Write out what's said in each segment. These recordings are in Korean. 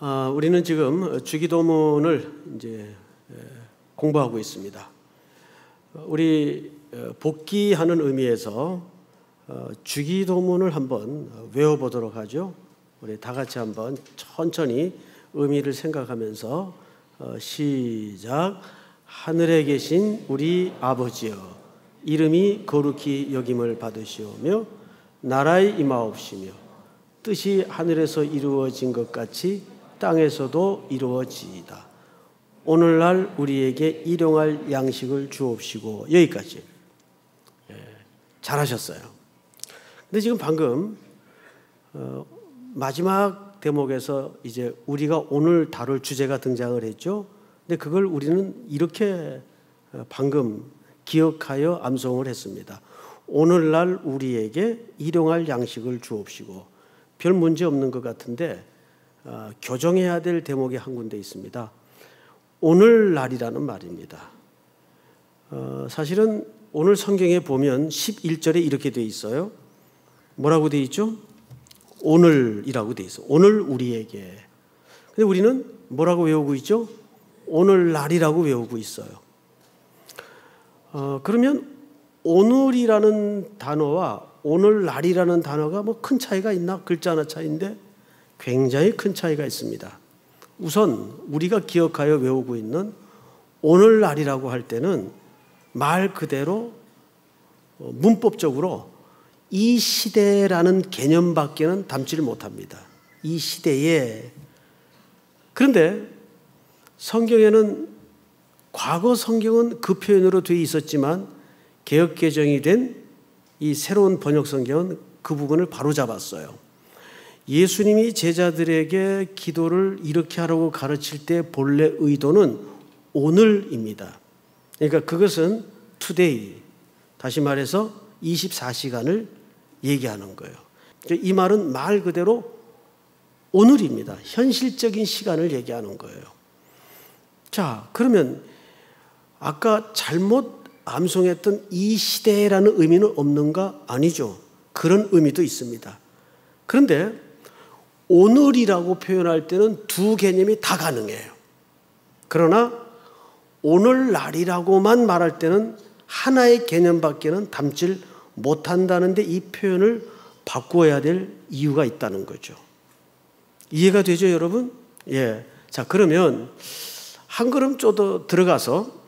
우리는 지금 주기도문을 이제 공부하고 있습니다. 우리 복귀하는 의미에서 주기도문을 한번 외워보도록 하죠. 우리 다 같이 한번 천천히 의미를 생각하면서 시작. 하늘에 계신 우리 아버지여, 이름이 거룩히 여김을 받으시오며 나라의 임하옵시며 뜻이 하늘에서 이루어진 것 같이 땅에서도 이루어지이다. 오늘날 우리에게 일용할 양식을 주옵시고. 여기까지. 잘하셨어요. 근데 지금 방금 마지막 대목에서 이제 우리가 오늘 다룰 주제가 등장을 했죠. 근데 그걸 우리는 이렇게 방금 기억하여 암송을 했습니다. 오늘날 우리에게 일용할 양식을 주옵시고. 별 문제 없는 것 같은데 교정해야 될 대목이 한 군데 있습니다. 오늘날이라는 말입니다. 사실은 오늘 성경에 보면 11절에 이렇게 돼 있어요. 뭐라고 돼 있죠? 오늘이라고 돼 있어요. 오늘 우리에게. 근데 우리는 뭐라고 외우고 있죠? 오늘날이라고 외우고 있어요. 그러면 오늘이라는 단어와 오늘날이라는 단어가 뭐 큰 차이가 있나? 글자 하나 차이인데 굉장히 큰 차이가 있습니다. 우선 우리가 기억하여 외우고 있는 오늘날이라고 할 때는 말 그대로 문법적으로 이 시대라는 개념밖에는 담지를 못합니다. 이 시대에. 그런데 성경에는 과거 성경은 그 표현으로 되어 있었지만 개역 개정이 된 이 새로운 번역 성경은 그 부분을 바로잡았어요. 예수님이 제자들에게 기도를 이렇게 하라고 가르칠 때 본래 의도는 오늘입니다. 그러니까 그것은 today, 다시 말해서 24시간을 얘기하는 거예요. 이 말은 말 그대로 오늘입니다. 현실적인 시간을 얘기하는 거예요. 자, 그러면 아까 잘못 암송했던 이 시대라는 의미는 없는가? 아니죠. 그런 의미도 있습니다. 그런데 오늘이라고 표현할 때는 두 개념이 다 가능해요. 그러나 오늘날이라고만 말할 때는 하나의 개념밖에는 담질 못한다는데 이 표현을 바꾸어야 될 이유가 있다는 거죠. 이해가 되죠, 여러분? 예. 자, 그러면 한 걸음 좀 더 들어가서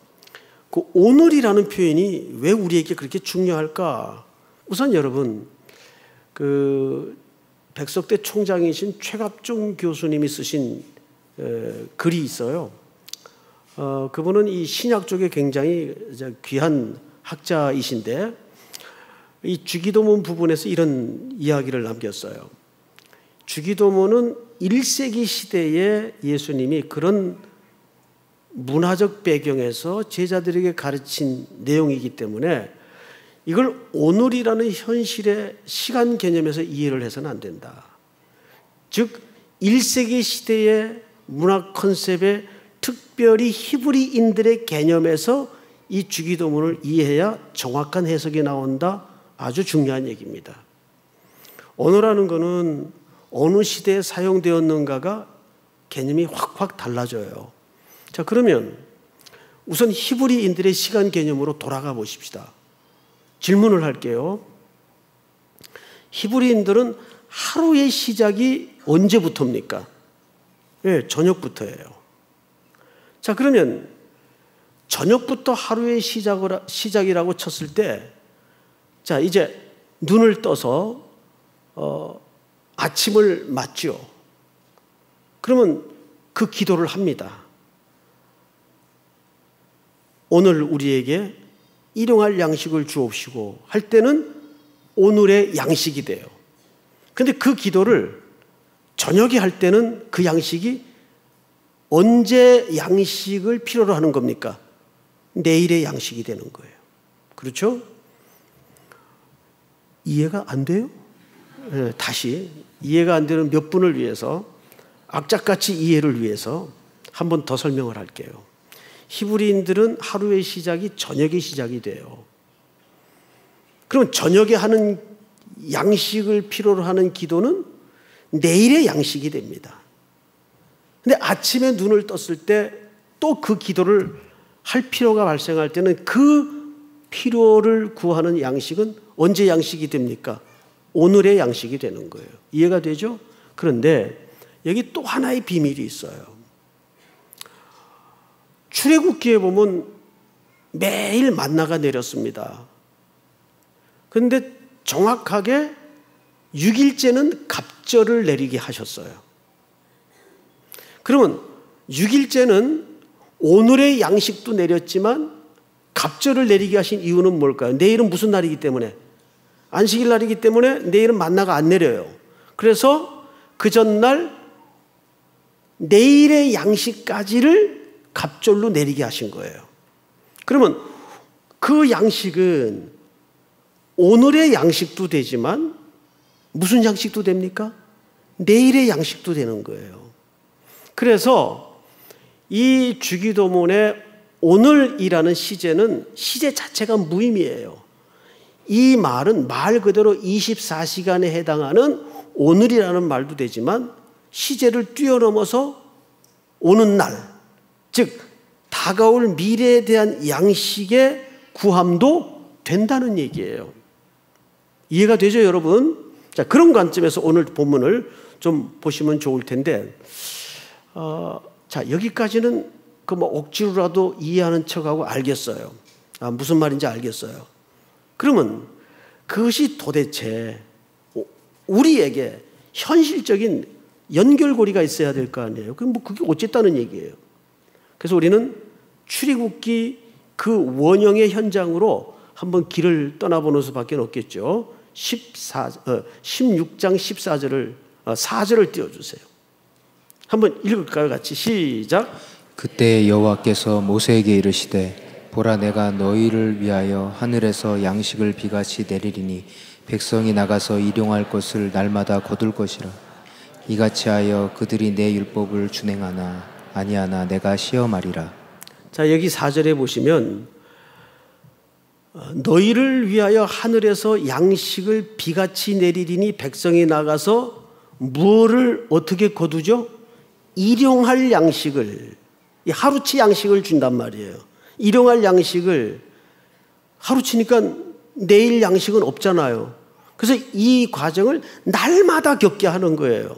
그 오늘이라는 표현이 왜 우리에게 그렇게 중요할까? 우선 여러분, 그 백석대 총장이신 최갑종 교수님이 쓰신 글이 있어요. 그분은 이 신약 쪽에 굉장히 귀한 학자이신데 이 주기도문 부분에서 이런 이야기를 남겼어요. 주기도문은 1세기 시대에 예수님이 그런 문화적 배경에서 제자들에게 가르친 내용이기 때문에 이걸 오늘이라는 현실의 시간 개념에서 이해를 해서는 안 된다. 즉 1세기 시대의 문화 컨셉에 특별히 히브리인들의 개념에서 이 주기도문을 이해해야 정확한 해석이 나온다. 아주 중요한 얘기입니다. 언어라는 것은 어느 시대에 사용되었는가가 개념이 확확 달라져요. 자, 그러면 우선 히브리인들의 시간 개념으로 돌아가 보십시다. 질문을 할게요. 히브리인들은 하루의 시작이 언제부터입니까? 예, 저녁부터예요. 자, 그러면 저녁부터 하루의 시작이라고 쳤을 때, 자, 이제 눈을 떠서 아침을 맞죠. 그러면 그 기도를 합니다. 오늘 우리에게 일용할 양식을 주옵시고 할 때는 오늘의 양식이 돼요. 그런데 그 기도를 저녁에 할 때는 그 양식이 언제 양식을 필요로 하는 겁니까? 내일의 양식이 되는 거예요. 그렇죠? 이해가 안 돼요? 네, 다시 이해가 안 되는 몇 분을 위해서 악착같이 이해를 위해서 한 번 더 설명을 할게요. 히브리인들은 하루의 시작이 저녁의 시작이 돼요. 그럼 저녁에 하는 양식을 필요로 하는 기도는 내일의 양식이 됩니다. 근데 아침에 눈을 떴을 때 또 그 기도를 할 필요가 발생할 때는 그 필요를 구하는 양식은 언제 양식이 됩니까? 오늘의 양식이 되는 거예요. 이해가 되죠? 그런데 여기 또 하나의 비밀이 있어요. 출애굽기에 보면 매일 만나가 내렸습니다. 그런데 정확하게 6일째는 갑절을 내리게 하셨어요. 그러면 6일째는 오늘의 양식도 내렸지만 갑절을 내리게 하신 이유는 뭘까요? 내일은 무슨 날이기 때문에? 안식일 날이기 때문에 내일은 만나가 안 내려요. 그래서 그 전날 내일의 양식까지를 갑절로 내리게 하신 거예요. 그러면 그 양식은 오늘의 양식도 되지만 무슨 양식도 됩니까? 내일의 양식도 되는 거예요. 그래서 이 주기도문의 오늘이라는 시제는 시제 자체가 무의미해요. 이 말은 말 그대로 24시간에 해당하는 오늘이라는 말도 되지만 시제를 뛰어넘어서 오는 날, 즉 다가올 미래에 대한 양식의 구함도 된다는 얘기예요. 이해가 되죠, 여러분? 자, 그런 관점에서 오늘 본문을 좀 보시면 좋을 텐데, 자, 여기까지는 그 뭐 억지로라도 이해하는 척하고 알겠어요. 무슨 말인지 알겠어요. 그러면 그것이 도대체 우리에게 현실적인 연결고리가 있어야 될 거 아니에요. 그럼 뭐 그게 어쨌다는 얘기예요. 그래서 우리는 출애굽기 그 원형의 현장으로 한번 길을 떠나보는 수밖에 없겠죠. 16장 14절을 4절을 띄워주세요. 한번 읽을까요? 같이 시작. 그때 여호와께서 모세에게 이르시되 보라 내가 너희를 위하여 하늘에서 양식을 비같이 내리리니 백성이 나가서 일용할 것을 날마다 거둘 것이라. 이같이 하여 그들이 내 율법을 준행하나 아니하나 내가 시험하리라. 자, 여기 4절에 보시면 너희를 위하여 하늘에서 양식을 비같이 내리리니 백성이 나가서 무엇을 어떻게 거두죠? 일용할 양식을, 하루치 양식을 준단 말이에요. 일용할 양식을, 하루치니까 내일 양식은 없잖아요. 그래서 이 과정을 날마다 겪게 하는 거예요.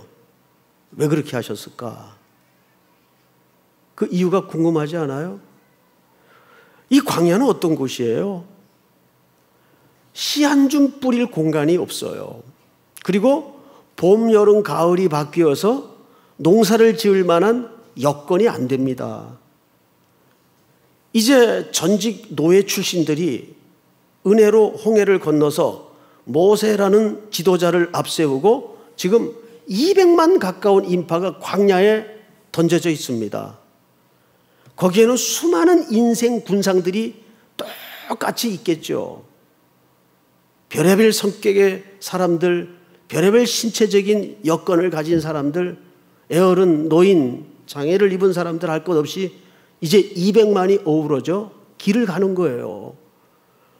왜 그렇게 하셨을까? 그 이유가 궁금하지 않아요? 이 광야는 어떤 곳이에요? 씨 한 줌 뿌릴 공간이 없어요. 그리고 봄, 여름, 가을이 바뀌어서 농사를 지을 만한 여건이 안 됩니다. 이제 전직 노예 출신들이 은혜로 홍해를 건너서 모세라는 지도자를 앞세우고 지금 200만 가까운 인파가 광야에 던져져 있습니다. 거기에는 수많은 인생 군상들이 똑같이 있겠죠. 별의별 성격의 사람들, 별의별 신체적인 여건을 가진 사람들, 애어른, 노인, 장애를 입은 사람들 할 것 없이 이제 200만이 어우러져 길을 가는 거예요.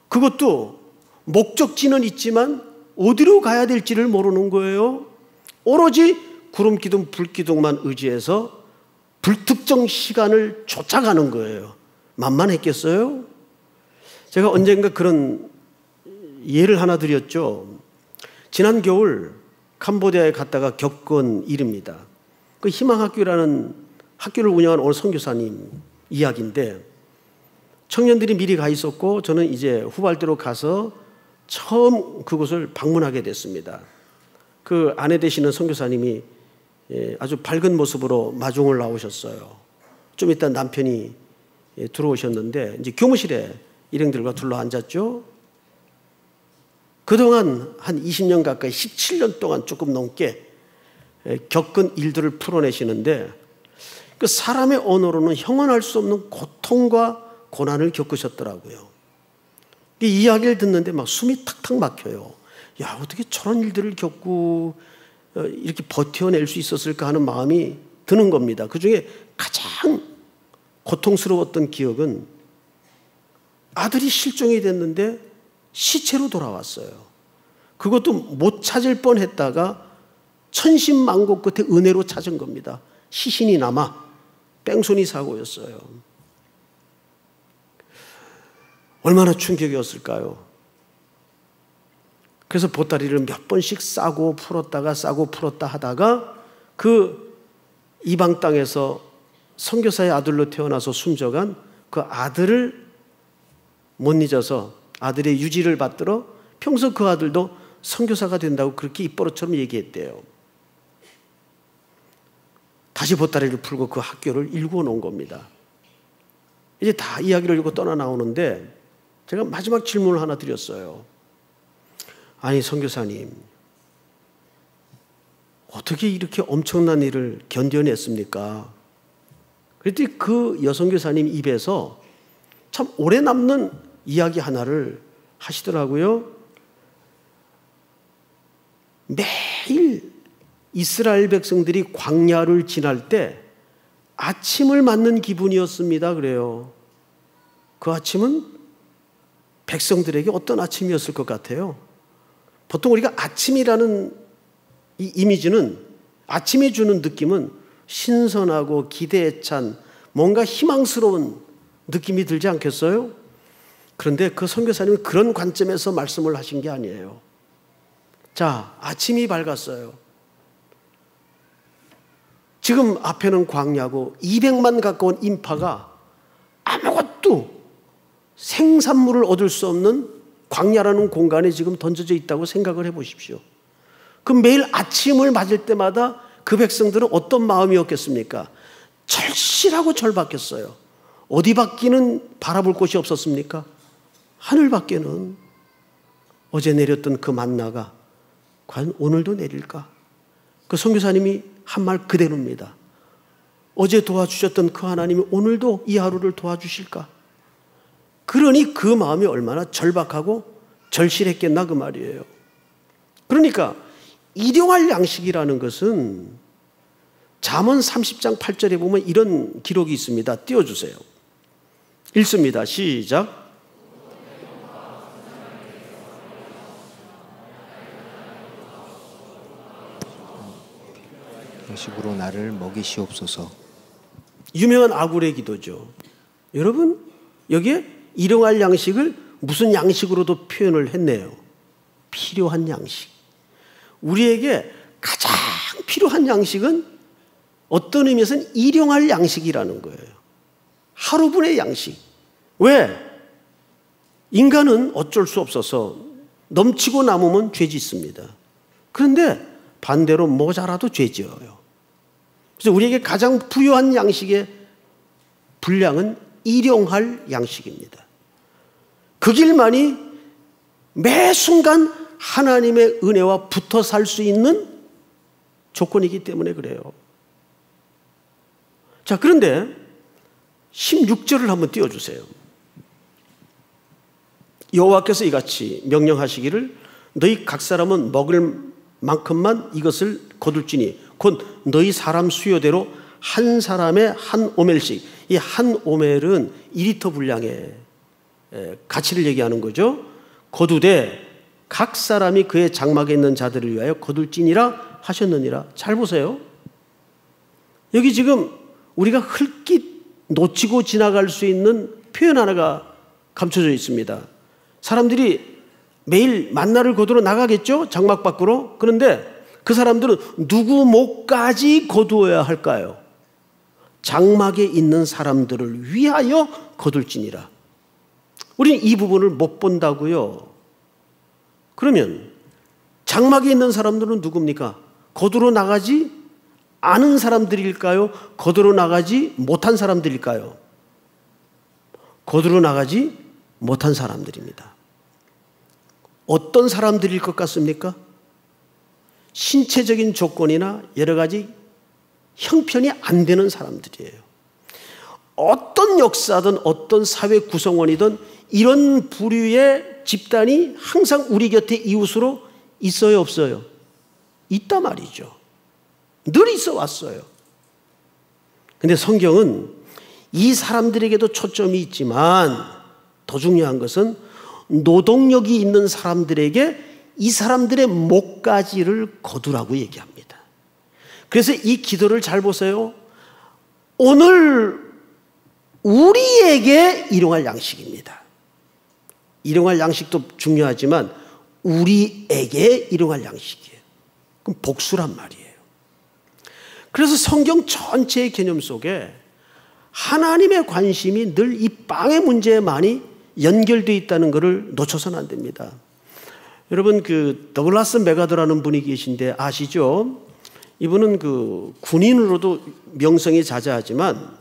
그것도 목적지는 있지만 어디로 가야 될지를 모르는 거예요. 오로지 구름기둥, 불기둥만 의지해서 불특정 시간을 쫓아가는 거예요. 만만했겠어요? 제가 언젠가 그런 예를 하나 드렸죠. 지난 겨울 캄보디아에 갔다가 겪은 일입니다. 그 희망학교라는 학교를 운영하는 오늘 선교사님 이야기인데, 청년들이 미리 가 있었고 저는 이제 후발대로 가서 처음 그곳을 방문하게 됐습니다. 그 아내 되시는 선교사님이 아주 밝은 모습으로 마중을 나오셨어요. 좀 이따 남편이 들어오셨는데 이제 교무실에 일행들과 둘러앉았죠. 그동안 한 20년 가까이 17년 동안 조금 넘게 겪은 일들을 풀어내시는데 그 사람의 언어로는 형언할 수 없는 고통과 고난을 겪으셨더라고요. 이 이야기를 듣는데 막 숨이 탁탁 막혀요. 야, 어떻게 저런 일들을 겪고 이렇게 버텨낼 수 있었을까 하는 마음이 드는 겁니다. 그중에 가장 고통스러웠던 기억은 아들이 실종이 됐는데 시체로 돌아왔어요. 그것도 못 찾을 뻔했다가 천신만고 끝에 은혜로 찾은 겁니다. 시신이 남아 뺑소니 사고였어요. 얼마나 충격이었을까요? 그래서 보따리를 몇 번씩 싸고 풀었다가 싸고 풀었다 하다가 그 이방 땅에서 선교사의 아들로 태어나서 숨져간 그 아들을 못 잊어서 아들의 유지를 받들어 평소 그 아들도 선교사가 된다고 그렇게 입버릇처럼 얘기했대요. 다시 보따리를 풀고 그 학교를 일구어 놓은 겁니다. 이제 다 이야기를 읽고 떠나 나오는데 제가 마지막 질문을 하나 드렸어요. 아니 선교사님, 어떻게 이렇게 엄청난 일을 견뎌냈습니까? 그랬더니 그 여선교사님 입에서 참 오래 남는 이야기 하나를 하시더라고요. 매일 이스라엘 백성들이 광야를 지날 때 아침을 맞는 기분이었습니다. 그래요. 그 아침은 백성들에게 어떤 아침이었을 것 같아요? 보통 우리가 아침이라는 이 이미지는, 아침에 주는 느낌은 신선하고 기대에 찬 뭔가 희망스러운 느낌이 들지 않겠어요? 그런데 그 선교사님은 그런 관점에서 말씀을 하신 게 아니에요. 자, 아침이 밝았어요. 지금 앞에는 광야고 200만 가까운 인파가 아무것도 생산물을 얻을 수 없는 광야라는 공간에 지금 던져져 있다고 생각을 해보십시오. 그럼 매일 아침을 맞을 때마다 그 백성들은 어떤 마음이었겠습니까? 절실하고 절박했어요. 어디 밖에는 바라볼 곳이 없었습니까? 하늘 밖에는 어제 내렸던 그 만나가 과연 오늘도 내릴까? 그 선교사님이 한 말 그대로입니다. 어제 도와주셨던 그 하나님이 오늘도 이 하루를 도와주실까? 그러니 그 마음이 얼마나 절박하고 절실했겠나 그 말이에요. 그러니까 일용할 양식이라는 것은 잠언 30장 8절에 보면 이런 기록이 있습니다. 띄워주세요. 읽습니다. 시작. 양식으로 나를 먹이시옵소서. 유명한 아굴의 기도죠. 여러분, 여기에 일용할 양식을 무슨 양식으로도 표현을 했네요. 필요한 양식. 우리에게 가장 필요한 양식은 어떤 의미에서는 일용할 양식이라는 거예요. 하루분의 양식. 왜? 인간은 어쩔 수 없어서 넘치고 남으면 죄 짓습니다. 그런데 반대로 모자라도 죄 지어요. 그래서 우리에게 가장 부유한 양식의 분량은 일용할 양식입니다. 그 길만이 매 순간 하나님의 은혜와 붙어 살 수 있는 조건이기 때문에 그래요. 자, 그런데 16절을 한번 띄워주세요. 여호와께서 이같이 명령하시기를 너희 각 사람은 먹을 만큼만 이것을 거둘지니 곧 너희 사람 수요대로 한 사람에 한 오멜씩. 이 한 오멜은 2리터 분량의 가치를 얘기하는 거죠. 거두되 각 사람이 그의 장막에 있는 자들을 위하여 거둘지니라 하셨느니라. 잘 보세요. 여기 지금 우리가 흘낏 놓치고 지나갈 수 있는 표현 하나가 감춰져 있습니다. 사람들이 매일 만나를 거두러 나가겠죠? 장막 밖으로. 그런데 그 사람들은 누구 목까지 거두어야 할까요? 장막에 있는 사람들을 위하여 거둘지니라. 우리는 이 부분을 못 본다고요. 그러면 장막에 있는 사람들은 누굽니까? 거두러 나가지 않은 사람들일까요? 거두러 나가지 못한 사람들일까요? 거두러 나가지 못한 사람들입니다. 어떤 사람들일 것 같습니까? 신체적인 조건이나 여러 가지 형편이 안 되는 사람들이에요. 어떤 역사든 어떤 사회 구성원이든 이런 부류의 집단이 항상 우리 곁에 이웃으로 있어요, 없어요? 있단 말이죠. 늘 있어 왔어요. 근데 성경은 이 사람들에게도 초점이 있지만 더 중요한 것은 노동력이 있는 사람들에게 이 사람들의 목가지를 거두라고 얘기합니다. 그래서 이 기도를 잘 보세요. 오늘 우리에게 일용할 양식입니다. 일용할 양식도 중요하지만 우리에게 일용할 양식이에요. 그럼 복수란 말이에요. 그래서 성경 전체의 개념 속에 하나님의 관심이 늘 이 빵의 문제에 많이 연결되어 있다는 것을 놓쳐서는 안 됩니다. 여러분 더글라스 맥아더라는 분이 계신데 아시죠? 이분은 군인으로도 명성이 자자하지만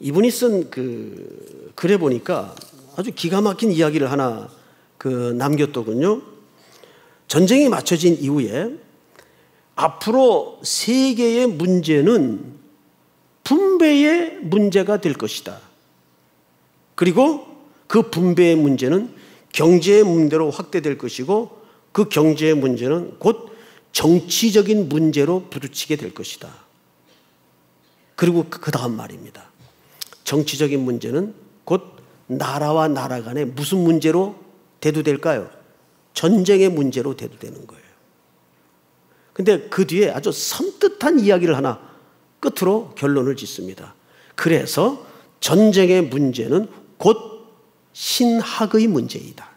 이분이 쓴 글에 보니까 아주 기가 막힌 이야기를 하나 남겼더군요. 전쟁이 맞춰진 이후에 앞으로 세계의 문제는 분배의 문제가 될 것이다. 그리고 그 분배의 문제는 경제의 문제로 확대될 것이고 그 경제의 문제는 곧 정치적인 문제로 부딪히게 될 것이다. 그리고 그 다음 말입니다. 정치적인 문제는 곧 나라와 나라 간에 무슨 문제로 대두될까요? 전쟁의 문제로 대두되는 거예요. 근데 그 뒤에 아주 섬뜩한 이야기를 하나 끝으로 결론을 짓습니다. 그래서 전쟁의 문제는 곧 신학의 문제이다.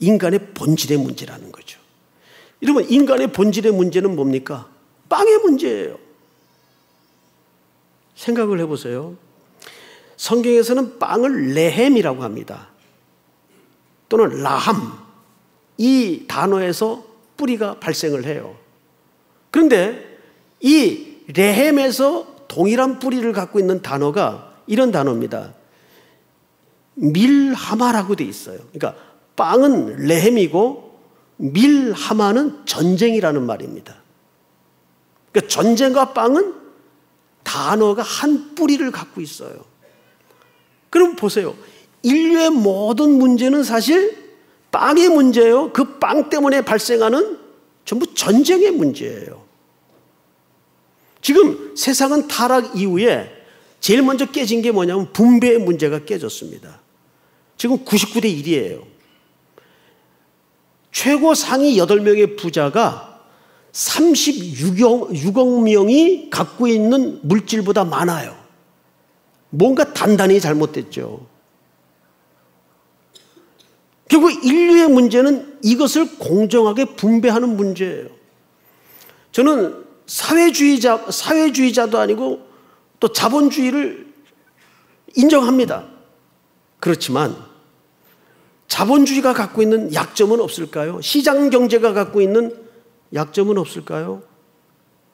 인간의 본질의 문제라는 거죠. 여러분, 인간의 본질의 문제는 뭡니까? 빵의 문제예요. 생각을 해보세요. 성경에서는 빵을 레헴이라고 합니다. 또는 라함, 이 단어에서 뿌리가 발생을 해요. 그런데 이 레헴에서 동일한 뿌리를 갖고 있는 단어가 이런 단어입니다. 밀하마라고 돼 있어요. 그러니까 빵은 레헴이고 밀하마는 전쟁이라는 말입니다. 그러니까 전쟁과 빵은 단어가 한 뿌리를 갖고 있어요. 그럼 보세요. 인류의 모든 문제는 사실 빵의 문제예요. 그 빵 때문에 발생하는 전부 전쟁의 문제예요. 지금 세상은 타락 이후에 제일 먼저 깨진 게 뭐냐면 분배의 문제가 깨졌습니다. 지금 99대 1이에요. 최고 상위 8명의 부자가 36억 명이 갖고 있는 물질보다 많아요. 뭔가 단단히 잘못됐죠. 결국 인류의 문제는 이것을 공정하게 분배하는 문제예요. 저는 사회주의자도 아니고 또 자본주의를 인정합니다. 그렇지만 자본주의가 갖고 있는 약점은 없을까요? 시장 경제가 갖고 있는 약점은 없을까요?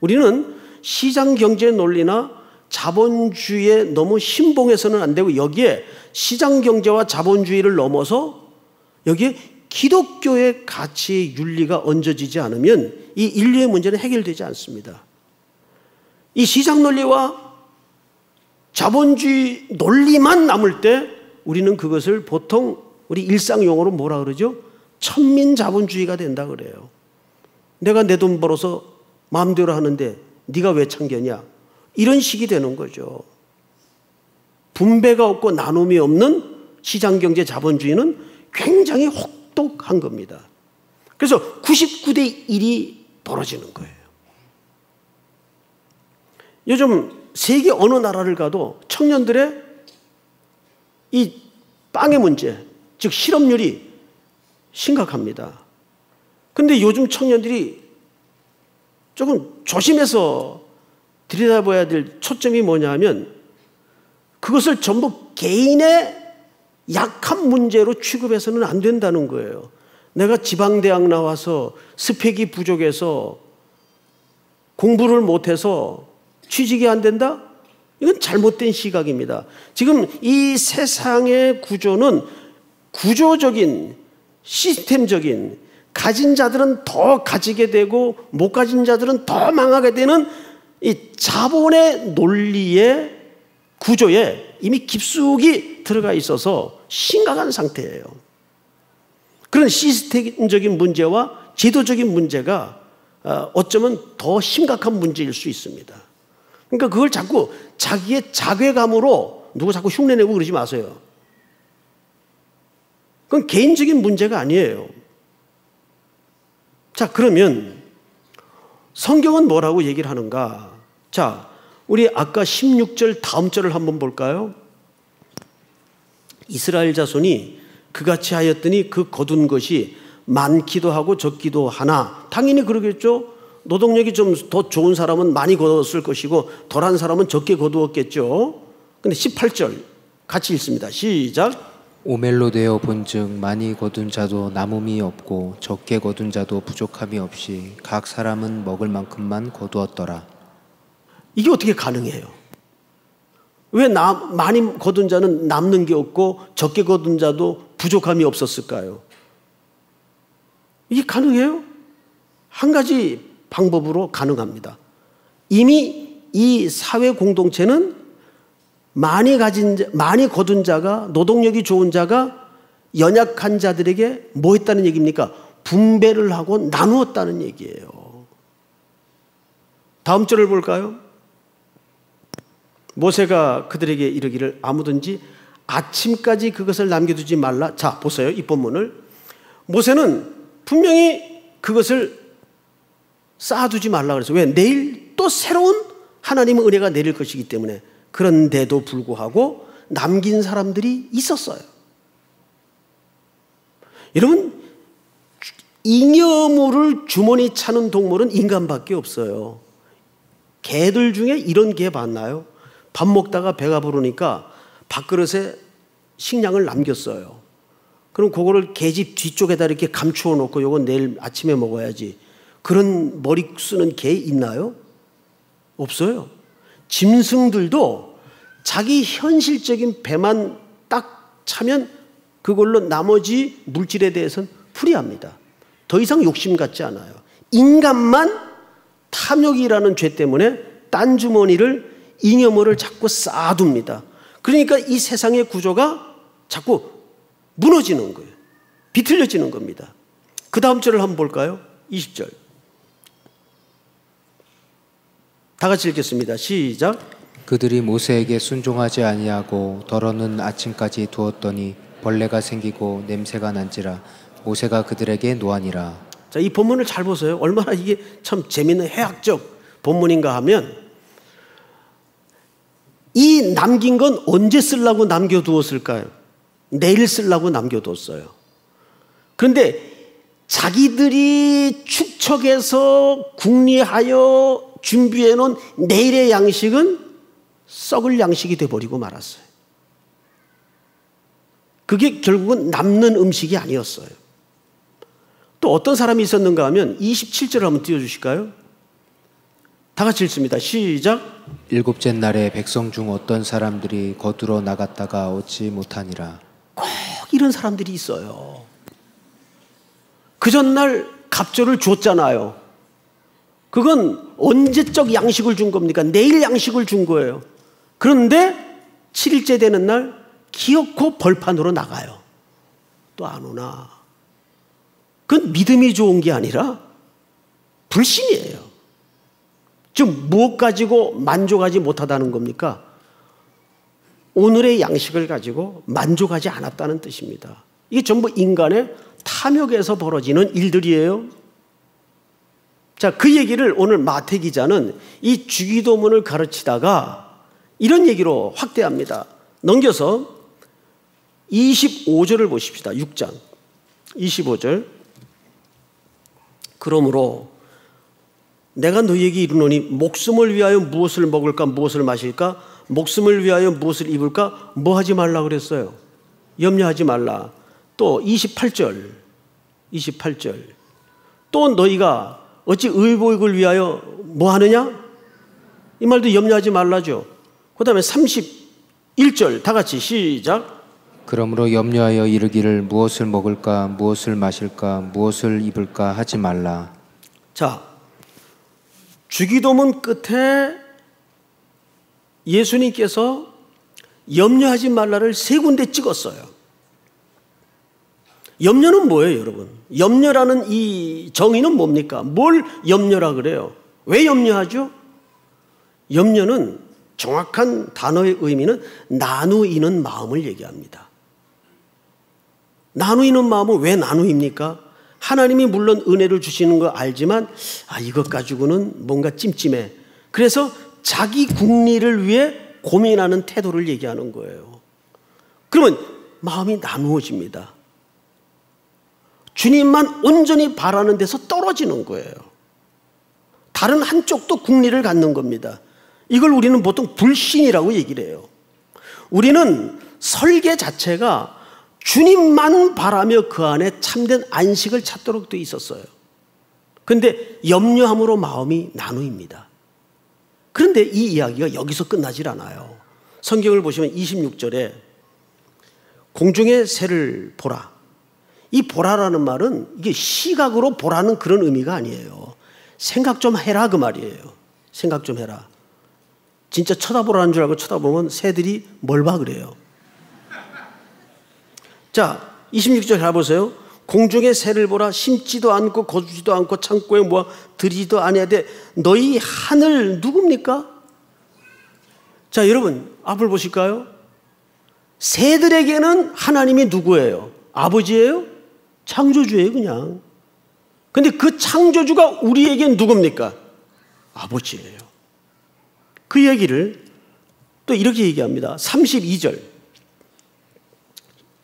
우리는 시장 경제 논리나 자본주의에 너무 신봉해서는 안 되고 여기에 시장 경제와 자본주의를 넘어서 여기에 기독교의 가치의 윤리가 얹어지지 않으면 이 인류의 문제는 해결되지 않습니다. 이 시장 논리와 자본주의 논리만 남을 때 우리는 그것을 보통 우리 일상용어로 뭐라 그러죠? 천민자본주의가 된다 그래요. 내가 내 돈 벌어서 마음대로 하는데 네가 왜 참견이야? 이런 식이 되는 거죠. 분배가 없고 나눔이 없는 시장경제 자본주의는 굉장히 혹독한 겁니다. 그래서 99대 1이 벌어지는 거예요. 요즘 세계 어느 나라를 가도 청년들의 이 빵의 문제, 즉 실업률이 심각합니다. 그런데 요즘 청년들이 조금 조심해서 들여다봐야 될 초점이 뭐냐 하면 그것을 전부 개인의 약한 문제로 취급해서는 안 된다는 거예요. 내가 지방대학 나와서 스펙이 부족해서 공부를 못해서 취직이 안 된다? 이건 잘못된 시각입니다. 지금 이 세상의 구조는 구조적인, 시스템적인, 가진 자들은 더 가지게 되고 못 가진 자들은 더 망하게 되는 이 자본의 논리의 구조에 이미 깊숙이 들어가 있어서 심각한 상태예요. 그런 시스템적인 문제와 제도적인 문제가 어쩌면 더 심각한 문제일 수 있습니다. 그러니까 그걸 자꾸 자기의 자괴감으로 누구 자꾸 흉내내고 그러지 마세요. 그건 개인적인 문제가 아니에요. 자, 그러면 성경은 뭐라고 얘기를 하는가? 자, 우리 아까 16절 다음 절을 한번 볼까요? 이스라엘 자손이 그같이 하였더니 그 거둔 것이 많기도 하고 적기도 하나, 당연히 그러겠죠. 노동력이 좀 더 좋은 사람은 많이 거두었을 것이고 덜한 사람은 적게 거두었겠죠. 근데 18절 같이 읽습니다. 시작. 오멜로 되어 본즉 많이 거둔 자도 남음이 없고 적게 거둔 자도 부족함이 없이 각 사람은 먹을 만큼만 거두었더라. 이게 어떻게 가능해요? 왜 많이 거둔 자는 남는 게 없고 적게 거둔 자도 부족함이 없었을까요? 이게 가능해요? 한 가지 방법으로 가능합니다. 이미 이 사회 공동체는 많이 거둔 자가, 노동력이 좋은 자가 연약한 자들에게 뭐 했다는 얘기입니까? 분배를 하고 나누었다는 얘기예요. 다음 절을 볼까요? 모세가 그들에게 이르기를 아무든지 아침까지 그것을 남겨두지 말라. 자, 보세요. 이 본문을. 모세는 분명히 그것을 쌓아두지 말라 그래서, 왜? 내일 또 새로운 하나님의 은혜가 내릴 것이기 때문에. 그런데도 불구하고 남긴 사람들이 있었어요. 여러분, 잉여물을 주머니 차는 동물은 인간밖에 없어요. 개들 중에 이런 개 봤나요? 밥 먹다가 배가 부르니까 밥그릇에 식량을 남겼어요. 그럼 그거를 개집 뒤쪽에다 이렇게 감추어 놓고 요건 내일 아침에 먹어야지. 그런 머리 쓰는 개 있나요? 없어요. 짐승들도 자기 현실적인 배만 딱 차면 그걸로 나머지 물질에 대해서는 풀이합니다. 더 이상 욕심 갖지 않아요. 인간만 탐욕이라는 죄 때문에 딴 주머니를, 잉여물을 자꾸 쌓아둡니다. 그러니까 이 세상의 구조가 자꾸 무너지는 거예요. 비틀려지는 겁니다. 그 다음 절을 한번 볼까요? 20절. 다 같이 읽겠습니다. 시작. 그들이 모세에게 순종하지 아니하고 덜어는 아침까지 두었더니 벌레가 생기고 냄새가 난지라 모세가 그들에게 노하니라. 자, 이 본문을 잘 보세요. 얼마나 이게 참 재미있는 해학적 본문인가 하면, 이 남긴 건 언제 쓰려고 남겨두었을까요? 내일 쓰려고 남겨뒀어요. 그런데 자기들이 축척해서 궁리하여 준비해 놓은 내일의 양식은 썩을 양식이 돼버리고 말았어요. 그게 결국은 남는 음식이 아니었어요. 또 어떤 사람이 있었는가 하면 27절 한번 띄워주실까요? 다 같이 읽습니다. 시작. 일곱째 날에 백성 중 어떤 사람들이 거두러 나갔다가 얻지 못하니라. 꼭 이런 사람들이 있어요. 그 전날 갑절을 줬잖아요. 그건 언제적 양식을 준 겁니까? 내일 양식을 준 거예요. 그런데 7일째 되는 날 기어코 벌판으로 나가요. 또 안 오나. 그건 믿음이 좋은 게 아니라 불신이에요. 지금 무엇 가지고 만족하지 못하다는 겁니까? 오늘의 양식을 가지고 만족하지 않았다는 뜻입니다. 이게 전부 인간의 탐욕에서 벌어지는 일들이에요. 자, 그 얘기를 오늘 마태 기자는 이 주기도문을 가르치다가 이런 얘기로 확대합니다. 넘겨서 25절을 보십시다. 6장 25절. 그러므로 내가 너희에게 이르노니 목숨을 위하여 무엇을 먹을까 무엇을 마실까, 목숨을 위하여 무엇을 입을까, 뭐 하지 말라 그랬어요? 염려하지 말라. 또 28절 또 너희가 어찌 의복을 위하여 뭐 하느냐? 이 말도 염려하지 말라죠. 그 다음에 31절 다 같이 시작. 그러므로 염려하여 이르기를 무엇을 먹을까 무엇을 마실까 무엇을 입을까 하지 말라. 자, 주기도문 끝에 예수님께서 염려하지 말라를 3군데 찍었어요. 염려는 뭐예요, 여러분? 염려라는 이 정의는 뭡니까? 뭘 염려라 그래요? 왜 염려하죠? 염려는 정확한 단어의 의미는 나누이는 마음을 얘기합니다. 나누이는 마음은 왜 나누입니까? 하나님이 물론 은혜를 주시는 거 알지만 이것 가지고는 뭔가 찜찜해. 그래서 자기 국리를 위해 고민하는 태도를 얘기하는 거예요. 그러면 마음이 나누어집니다. 주님만 온전히 바라는 데서 떨어지는 거예요. 다른 한쪽도 국리를 갖는 겁니다. 이걸 우리는 보통 불신이라고 얘기를 해요. 우리는 설계 자체가 주님만 바라며 그 안에 참된 안식을 찾도록 되어 있었어요. 그런데 염려함으로 마음이 나누입니다. 그런데 이 이야기가 여기서 끝나질 않아요. 성경을 보시면 26절에 공중의 새를 보라. 이 보라라는 말은 이게 시각으로 보라는 그런 의미가 아니에요. 생각 좀 해라 그 말이에요. 생각 좀 해라. 진짜 쳐다보라는 줄 알고 쳐다보면 새들이 뭘 봐 그래요. 자, 26절 잘 보세요. 공중의 새를 보라. 심지도 않고 거두지도 않고 창고에 모아 들이지도 아니하되 너희 하늘 누굽니까? 자, 여러분 앞을 보실까요? 새들에게는 하나님이 누구예요? 아버지예요? 창조주예요 그냥. 근데 그 창조주가 우리에겐 누굽니까? 아버지예요. 그 얘기를 또 이렇게 얘기합니다. 32절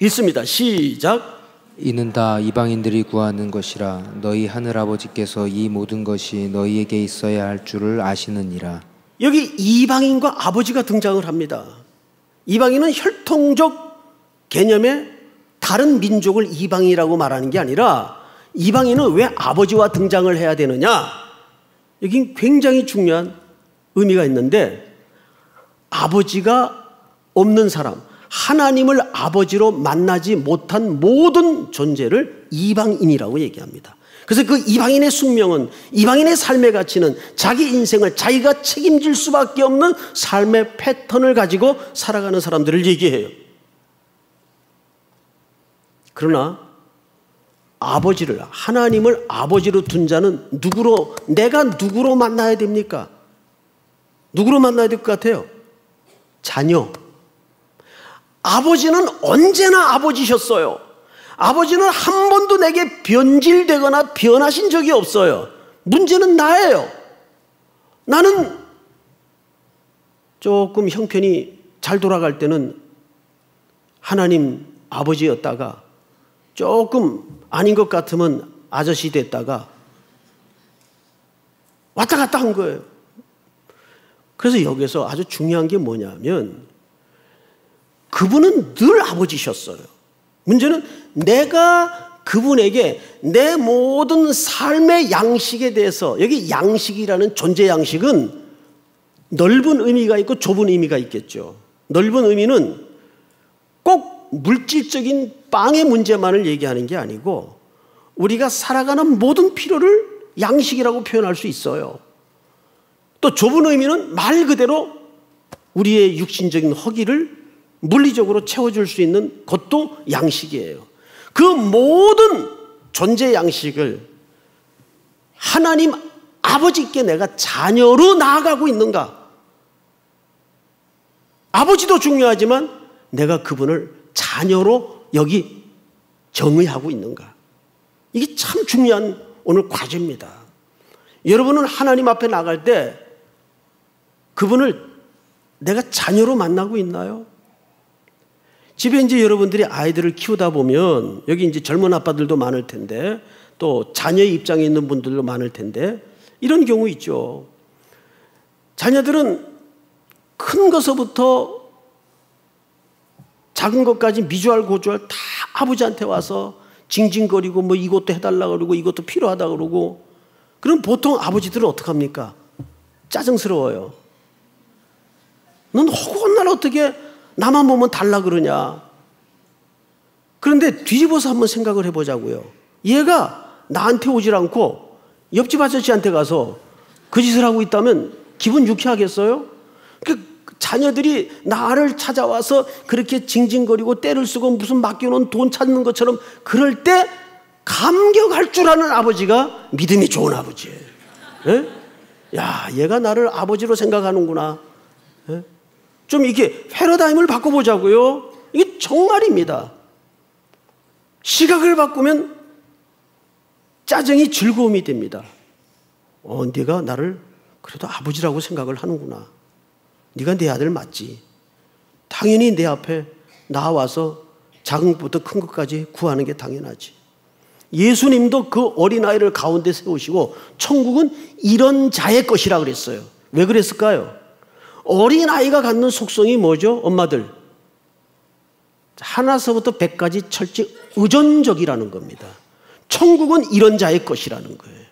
읽습니다. 시작. 이는 다 이방인들이 구하는 것이라 너희 하늘아버지께서 이 모든 것이 너희에게 있어야 할 줄을 아시느니라. 여기 이방인과 아버지가 등장을 합니다. 이방인은 혈통적 개념의 다른 민족을 이방이라고 말하는 게 아니라 이방인은 왜 아버지와 등장을 해야 되느냐? 여기 굉장히 중요한 의미가 있는데 아버지가 없는 사람, 하나님을 아버지로 만나지 못한 모든 존재를 이방인이라고 얘기합니다. 그래서 그 이방인의 숙명은, 이방인의 삶의 가치는 자기 인생을 자기가 책임질 수밖에 없는 삶의 패턴을 가지고 살아가는 사람들을 얘기해요. 그러나 아버지를, 하나님을 아버지로 둔 자는 내가 누구로 만나야 됩니까? 누구로 만나야 될 것 같아요? 자녀. 아버지는 언제나 아버지셨어요. 아버지는 한 번도 내게 변질되거나 변하신 적이 없어요. 문제는 나예요. 나는 조금 형편이 잘 돌아갈 때는 하나님 아버지였다가 조금 아닌 것 같으면 아저씨 됐다가 왔다 갔다 한 거예요. 그래서 여기서 아주 중요한 게 뭐냐면 그분은 늘 아버지셨어요. 문제는 내가 그분에게 내 모든 삶의 양식에 대해서, 여기 양식이라는 존재 양식은 넓은 의미가 있고 좁은 의미가 있겠죠. 넓은 의미는 꼭 물질적인 빵의 문제만을 얘기하는 게 아니고 우리가 살아가는 모든 필요를 양식이라고 표현할 수 있어요. 또 좁은 의미는 말 그대로 우리의 육신적인 허기를 물리적으로 채워줄 수 있는 것도 양식이에요. 그 모든 존재 양식을 하나님 아버지께 내가 자녀로 나아가고 있는가? 아버지도 중요하지만 내가 그분을 자녀로 여기 정의하고 있는가? 이게 참 중요한 오늘 과제입니다. 여러분은 하나님 앞에 나갈 때 그분을 내가 자녀로 만나고 있나요? 집에 이제 여러분들이 아이들을 키우다 보면 여기 이제 젊은 아빠들도 많을 텐데 또 자녀의 입장에 있는 분들도 많을 텐데 이런 경우 있죠. 자녀들은 큰 것서부터 작은 것까지 미주알 고주알 다 아버지한테 와서 징징거리고 뭐 이것도 해달라 그러고 이것도 필요하다 그러고 그럼 보통 아버지들은 어떡합니까? 짜증스러워요. 넌 허구날 어떻게 나만 보면 달라 그러냐. 그런데 뒤집어서 한번 생각을 해보자고요. 얘가 나한테 오질 않고 옆집 아저씨한테 가서 그 짓을 하고 있다면 기분 유쾌하겠어요? 그 자녀들이 나를 찾아와서 그렇게 징징거리고 때를 쓰고 무슨 맡겨놓은 돈 찾는 것처럼 그럴 때 감격할 줄 아는 아버지가 믿음이 좋은 아버지예요. 예? 야, 얘가 나를 아버지로 생각하는구나. 예? 좀 이렇게 패러다임을 바꿔보자고요. 이게 정말입니다. 시각을 바꾸면 짜증이 즐거움이 됩니다. 네가 나를 그래도 아버지라고 생각을 하는구나. 네가 내 아들 맞지. 당연히 내 앞에 나와서 작은 것부터 큰 것까지 구하는 게 당연하지. 예수님도 그 어린아이를 가운데 세우시고 천국은 이런 자의 것이라 그랬어요. 왜 그랬을까요? 어린아이가 갖는 속성이 뭐죠? 엄마들, 하나서부터 100까지 철저히 의존적이라는 겁니다. 천국은 이런 자의 것이라는 거예요.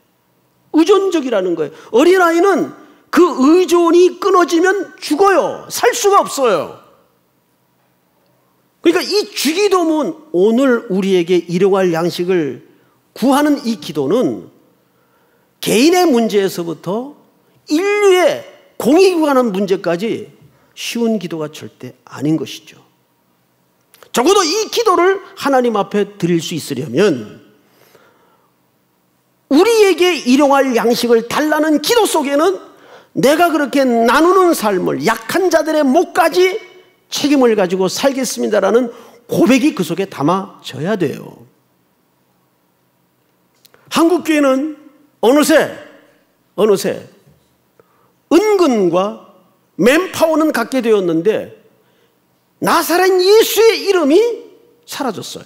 의존적이라는 거예요. 어린아이는 그 의존이 끊어지면 죽어요. 살 수가 없어요. 그러니까 이 주기도문, 오늘 우리에게 일용할 양식을 구하는 이 기도는 개인의 문제에서부터 인류의 공익이 관한 문제까지 쉬운 기도가 절대 아닌 것이죠. 적어도 이 기도를 하나님 앞에 드릴 수 있으려면 우리에게 일용할 양식을 달라는 기도 속에는 내가 그렇게 나누는 삶을, 약한 자들의 목까지 책임을 가지고 살겠습니다라는 고백이 그 속에 담아져야 돼요. 한국교회는 어느새 은근과 맨파워는 갖게 되었는데 나사렛 예수의 이름이 사라졌어요.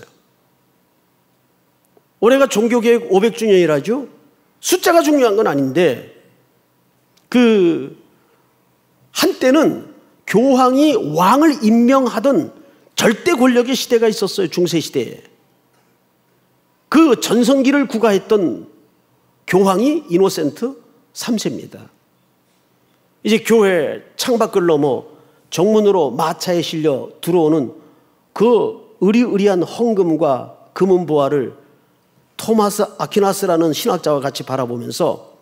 올해가 종교개혁 500주년이라죠. 숫자가 중요한 건 아닌데 한때는 교황이 왕을 임명하던 절대 권력의 시대가 있었어요. 중세시대에. 그 전성기를 구가했던 교황이 이노센트 3세입니다. 이제 교회 창밖을 넘어 정문으로 마차에 실려 들어오는 그 의리의리한 헌금과 금은보화를 토마스 아퀴나스라는 신학자와 같이 바라보면서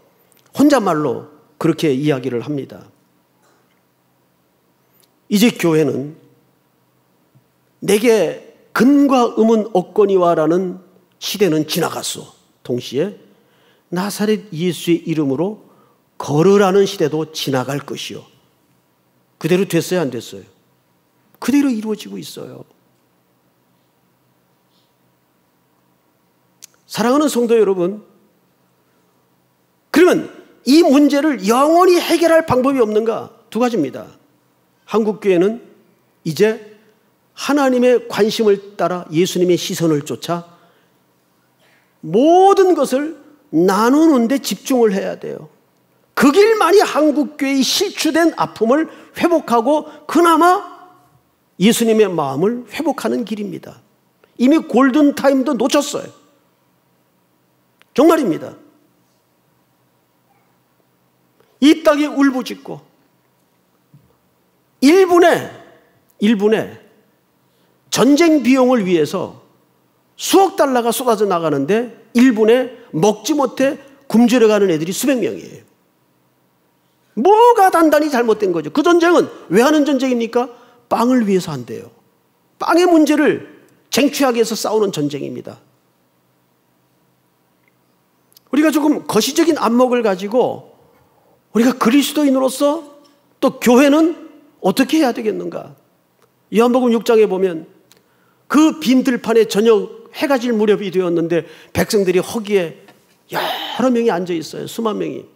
혼잣말로 그렇게 이야기를 합니다. 이제 교회는 내게 금과 음은 없거니와라는 시대는 지나갔어. 동시에 나사렛 예수의 이름으로 걸으라는 시대도 지나갈 것이요. 그대로 됐어요, 안 됐어요? 그대로 이루어지고 있어요. 사랑하는 성도 여러분, 그러면 이 문제를 영원히 해결할 방법이 없는가? 두 가지입니다. 한국교회는 이제 하나님의 관심을 따라 예수님의 시선을 쫓아 모든 것을 나누는 데 집중을 해야 돼요. 그 길만이 한국교회의 실추된 아픔을 회복하고 그나마 예수님의 마음을 회복하는 길입니다. 이미 골든타임도 놓쳤어요. 정말입니다. 이 땅이 울부짖고 1분에 전쟁 비용을 위해서 수억 달러가 쏟아져 나가는데 1분에 먹지 못해 굶주려가는 애들이 수백 명이에요. 뭐가 단단히 잘못된 거죠? 그 전쟁은 왜 하는 전쟁입니까? 빵을 위해서 한대요. 빵의 문제를 쟁취하기 위해서 싸우는 전쟁입니다. 우리가 조금 거시적인 안목을 가지고 우리가 그리스도인으로서 또 교회는 어떻게 해야 되겠는가? 요한복음 6장에 보면 그 빈 들판에 저녁 해가 질 무렵이 되었는데 백성들이 허기에 여러 명이 앉아 있어요. 수만 명이.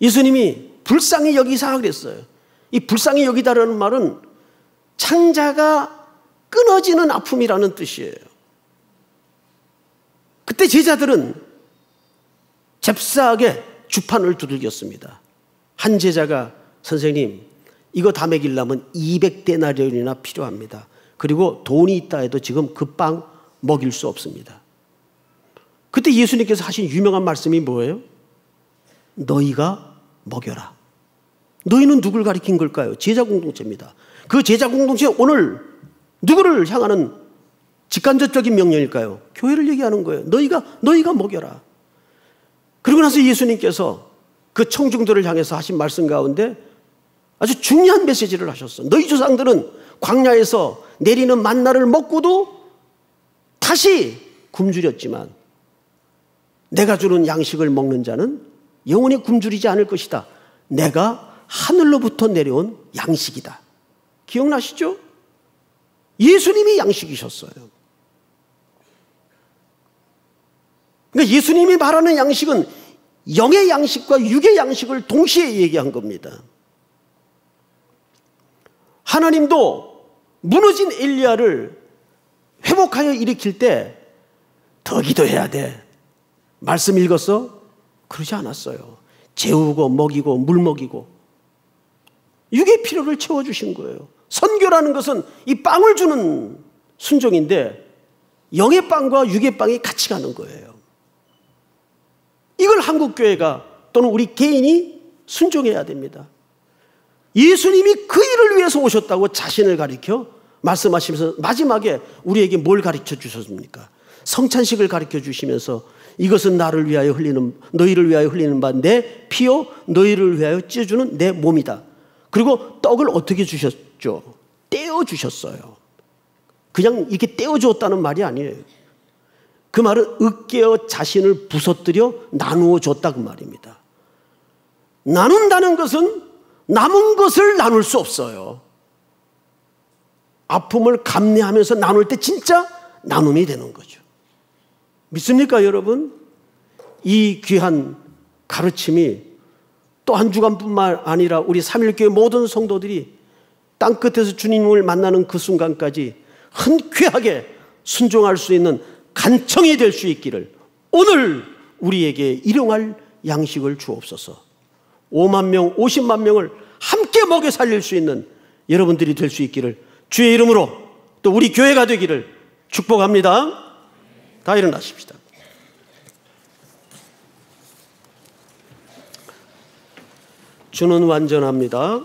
예수님이 불쌍히 여기사 그랬어요. 이 불쌍히 여기다라는 말은 창자가 끊어지는 아픔이라는 뜻이에요. 그때 제자들은 잽싸하게 주판을 두들겼습니다. 한 제자가 선생님 이거 다 먹이려면 200데나리온이나 필요합니다. 그리고 돈이 있다 해도 지금 그 빵 먹일 수 없습니다. 그때 예수님께서 하신 유명한 말씀이 뭐예요? 너희가 먹여라. 너희는 누굴 가리킨 걸까요? 제자 공동체입니다. 그 제자 공동체 오늘 누구를 향하는 직간접적인 명령일까요? 교회를 얘기하는 거예요. 너희가 먹여라. 그러고 나서 예수님께서 그 청중들을 향해서 하신 말씀 가운데 아주 중요한 메시지를 하셨어. 너희 조상들은 광야에서 내리는 만나를 먹고도 다시 굶주렸지만 내가 주는 양식을 먹는 자는 영원히 굶주리지 않을 것이다. 내가 하늘로부터 내려온 양식이다. 기억나시죠? 예수님이 양식이셨어요. 그러니까 예수님이 말하는 양식은 영의 양식과 육의 양식을 동시에 얘기한 겁니다. 하나님도 무너진 엘리야를 회복하여 일으킬 때 더 기도해야 돼. 말씀 읽었어? 그러지 않았어요. 재우고 먹이고 물 먹이고 육의 필요를 채워주신 거예요. 선교라는 것은 이 빵을 주는 순종인데 영의 빵과 육의 빵이 같이 가는 거예요. 이걸 한국교회가 또는 우리 개인이 순종해야 됩니다. 예수님이 그 일을 위해서 오셨다고 자신을 가리켜 말씀하시면서 마지막에 우리에게 뭘 가르쳐 주셨습니까? 성찬식을 가르쳐 주시면서 이것은 나를 위하여 흘리는, 너희를 위하여 흘리는 바 내 피요 너희를 위하여 찢어주는 내 몸이다. 그리고 떡을 어떻게 주셨죠? 떼어 주셨어요. 그냥 이렇게 떼어 주었다는 말이 아니에요. 그 말은 으깨어 자신을 부서뜨려 나누어 줬다 그 말입니다. 나눈다는 것은 남은 것을 나눌 수 없어요. 아픔을 감내하면서 나눌 때 진짜 나눔이 되는 거죠. 믿습니까 여러분? 이 귀한 가르침이 또 한 주간뿐만 아니라 우리 삼일교회 모든 성도들이 땅끝에서 주님을 만나는 그 순간까지 흔쾌하게 순종할 수 있는 간청이 될 수 있기를 오늘 우리에게 일용할 양식을 주옵소서. 5만 명, 50만 명을 함께 먹여 살릴 수 있는 여러분들이 될 수 있기를 주의 이름으로 또 우리 교회가 되기를 축복합니다. 다 일어나십시다. 주는 완전합니다.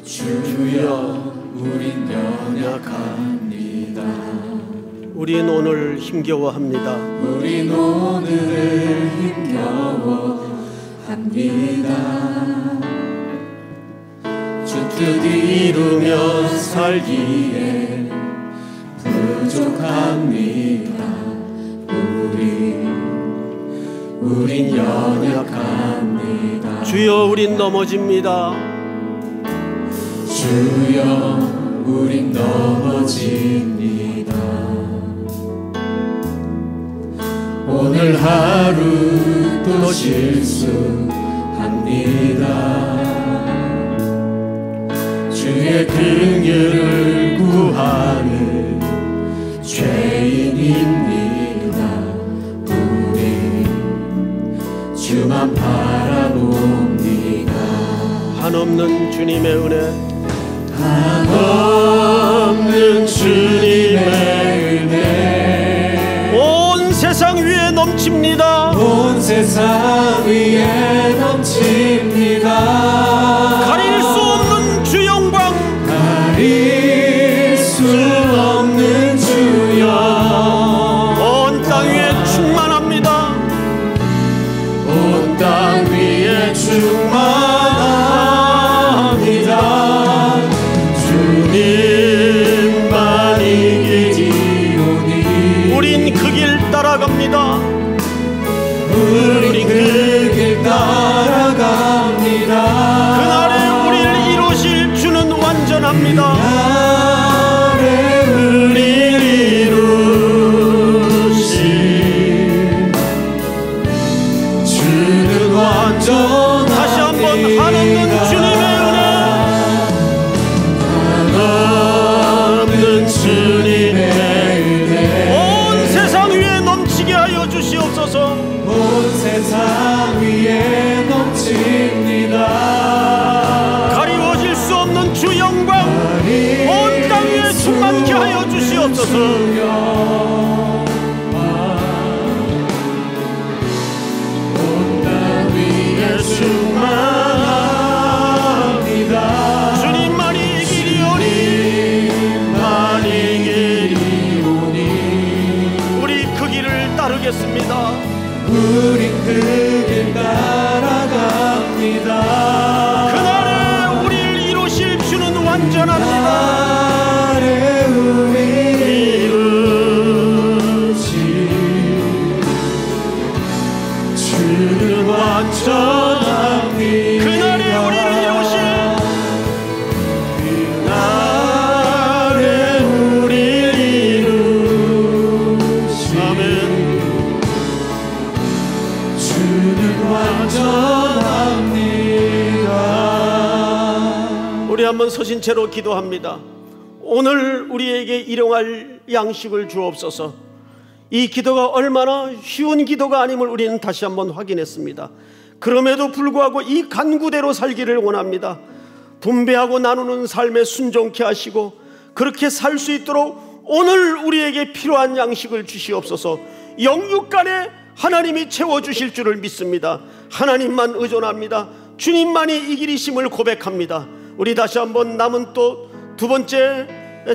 주여 우린 연약합니다. 우린 오늘 힘겨워합니다. 우린 오늘을 힘겨워합니다. 주 뜻 이루며 살기에 부족합니다. 우린 연약합니다. 주여 우린 넘어집니다. 주여 우린 넘어집니다. 오늘 하루 또 실수합니다. 주의 긍휼을 구하는 죄인입니다. 우리 주만 바라봅니다. 한없는 주님의 은혜, 한없는 주님의 은혜 온 세상 위에 넘칩니다. 온 세상 위에 넘칩니다. 가릴 수 없는 주 영광, 가릴 수 없는 주 영광 온 땅 위에 충만합니다. 온 땅 위에 충만합니다. 주님만 이기리오니 우린 그 길 따라갑니다. 우린 그 길 따라갑니다. 그날에 우리를 이루실 주는 완전합니다. 그날에 우리를 이루실 주는 완전합니다. 다시 한번 한없는 주님의 은혜, 한없는 주님의 은혜 온 세상 위에 넘치게 하여 주시옵소서. 온 세상 위에 넘칩니다. 가리워질 수 없는 주 영광, 온 땅 위에 충만케 하여 주시옵소서. 온 땅 위에 충만합니다. 주님만이 이기리오니, 주님만 이기리오니 우리 그 길을 따르겠습니다. 우린 그 길 따라갑니다. 그날에 우리를 이루실 주는 완전합니다. 그날에 우리를 이루실 주는 완전합니다. 그날에 우리를 이루실 우리 한번 서신 채로 기도합니다. 오늘 우리에게 일용할 양식을 주옵소서. 이 기도가 얼마나 쉬운 기도가 아님을 우리는 다시 한번 확인했습니다. 그럼에도 불구하고 이 간구대로 살기를 원합니다. 분배하고 나누는 삶에 순종케 하시고 그렇게 살 수 있도록 오늘 우리에게 필요한 양식을 주시옵소서. 영육간에 하나님이 채워주실 줄을 믿습니다. 하나님만 의존합니다. 주님만이 이 길이심을 고백합니다. 우리 다시 한번 남은 또 두 번째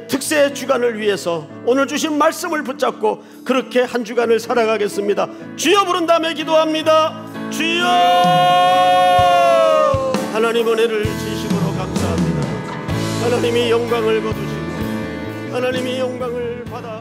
특세 주간을 위해서 오늘 주신 말씀을 붙잡고 그렇게 한 주간을 살아가겠습니다. 주여 부른 다음에 기도합니다. 주여! 하나님 은혜를 진심으로 감사합니다. 하나님이 영광을 거두시고 하나님이 영광을 받아